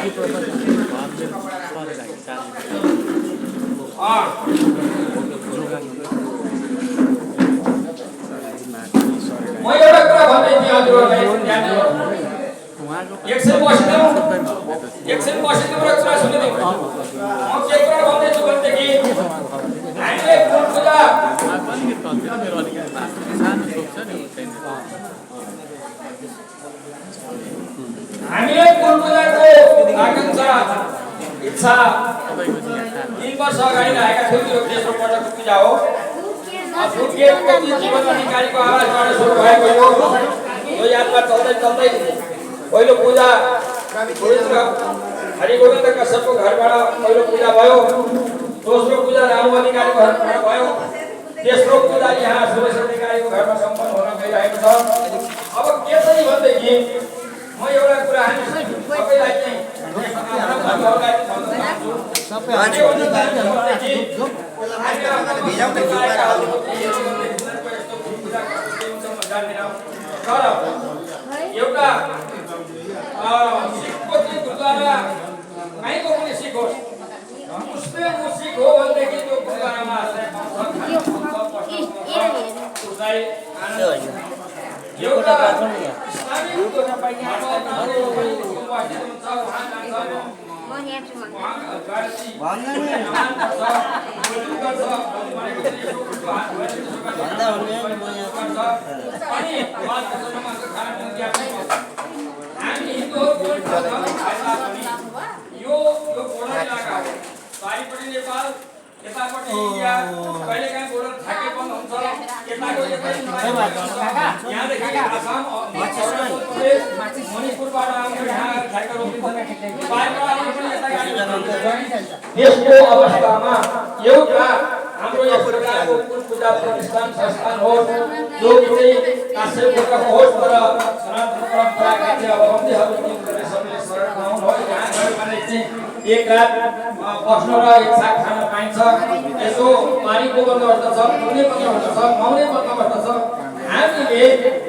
म एउटा कुरा भन्दै थिएँ हजुरहरूलाई ध्यान दिनु। एकछिन बसिदिनु र कुरा सुनिदिनु। म के कुरा भन्दैछु भनेदेखि हामीले फुल पूजा आकांक्षा इच्छा 3 वर्ष अगाडि राखेका थियौँ। यो तेस्रो पटकको पूजा हो। जीवन अधिकारीको आवाजबाट सुरु भएको यो यात्रा चल्दै चल्दै पहिलो पूजा हरिगोविन्द कश्यपको घरबाट पहिलो पूजा भयो। दोस्रो पूजा रामु अधिकारीको घरबाट भयो। तेस्रो पूजा यहाँ सुरेश अधिकारीको घरमा सम्पन्न हुन गइरहेको छ। अब के छ भनेदेखि म एउटा कुरा हामी सबैलाई चाहिँ एउटा सिखको चाहिँ गुरुद्वारा कहीँको पनि सिख होस् उसले म सिख हो भनेदेखि त्यो गुरुद्वारामा एउटा नेपाल यतापट्टि इन्डिया कहिलेकाहीँ बोर्डर थाके बन्द हुन्छ। यताको यहाँदेखि आसाम मणिपुरबाट आउने यहाँ ठ्याक्क रोकिन्छ। देशको अवस्थामा एउटा हाम्रो यस प्रकारको पूजा प्रतिष्ठान संस्थान हो जो चाहिँ काश्यपको होस् तर सनातन परम्पराका चाहिँ अवलम्बीहरू सबैले शरण आउनु हो। यहाँ गयो भने चाहिँ एक रात बस्न र एक साग खान पाइन्छ। यसो पानीको बन्दोबस्त छ, पिउने बन्दोबस्त छ, खुवाउने बन्दोबस्त छ। हामीले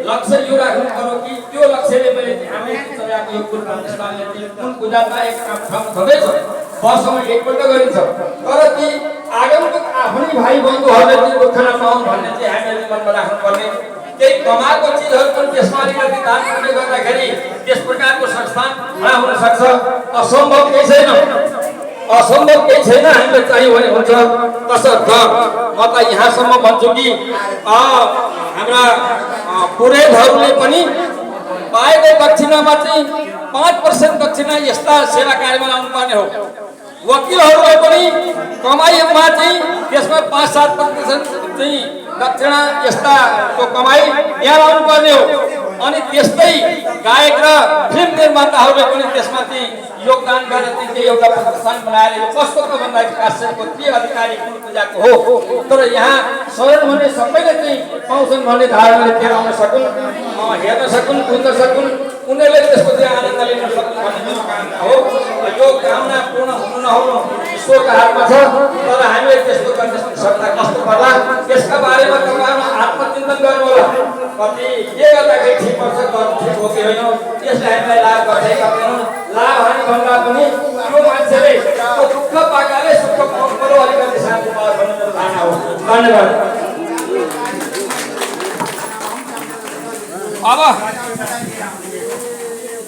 लक्ष्य यो राख्नु पर्यो कि त्यो लक्ष्यले मैले हामीले चलाएको यो कुल प्रतिष्ठानले कुल पूजामा एक ठाउँ छँदैछ। वर्षमा एकपल्ट गरिन्छ। तर ती आगन्तुक आफ्नै भाइ बन्धुहरूले चाहिँ दुःख नपाउन् भन्ने चाहिँ हामीले मनमा राख्नुपर्ने। केही कमाएको चिजहरू पनि त्यसमा अलिकति दान पुण्य गर्दाखेरि त्यस प्रकारको संस्थान खडा हुन सक्छ। असम्भव केही छैन, असम्भव केही छैन। हामीले चाहियो भने हुन्छ। तसर्थ म त यहाँसम्म भन्छु कि हाम्रा पुरोहितहरूले पनि पाएको दक्षिणामा चाहिँ 5% दक्षिणा यस्ता सेवा कार्यमा लाउनु पर्ने हो। वकिलहरूलाई पनि कमाइमा चाहिँ त्यसमा 5-7% चाहिँ दक्षिणा यस्ता त्यो कमाई यहाँ लाउनु पर्ने हो। अनि त्यस्तै गायक र फिल्म निर्माताहरूले पनि त्यसमा चाहिँ योगदान गरेर चाहिँ एउटा प्रतिष्ठान बनाएर यो कस्तो त भन्दाखेरि काश्यपको के अधिकारी कुल पूजाको हो। तर यहाँ शरण भने सबैले चाहिँ पाउँछन् भन्ने धारणाले त्यहाँ आउन सकुन्, हेर्न सकुन्, बुझ्न सकुन्, उनीहरूले त्यसको चाहिँ आनन्द लिन सकुन् भन्ने मेरो कामना हो। यो कामना पूर्ण हुनु नहुनु ईश्वरको हातमा छ। तर हामीले त्यसको गर्ने सक्दा कस्तो पर्ला त्यसका बारेमा तपाईँहरू आत्मचिन्तन गर्नु होला। कति के गर्दाखेरि ठिक पर्छ, गर्नु ठिक हो कि होइन, यसलाई हामीलाई लाभ गर्दै गर्दैनौँ। लाभ हानि भन्दा पनि यो मान्छेले त्यो दुःख पाकाले सुख पाउनु पर्यो, अलिकति शान्ति पाओस् भन्ने मेरो धारणा हो। धन्यवाद।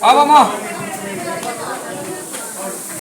अब म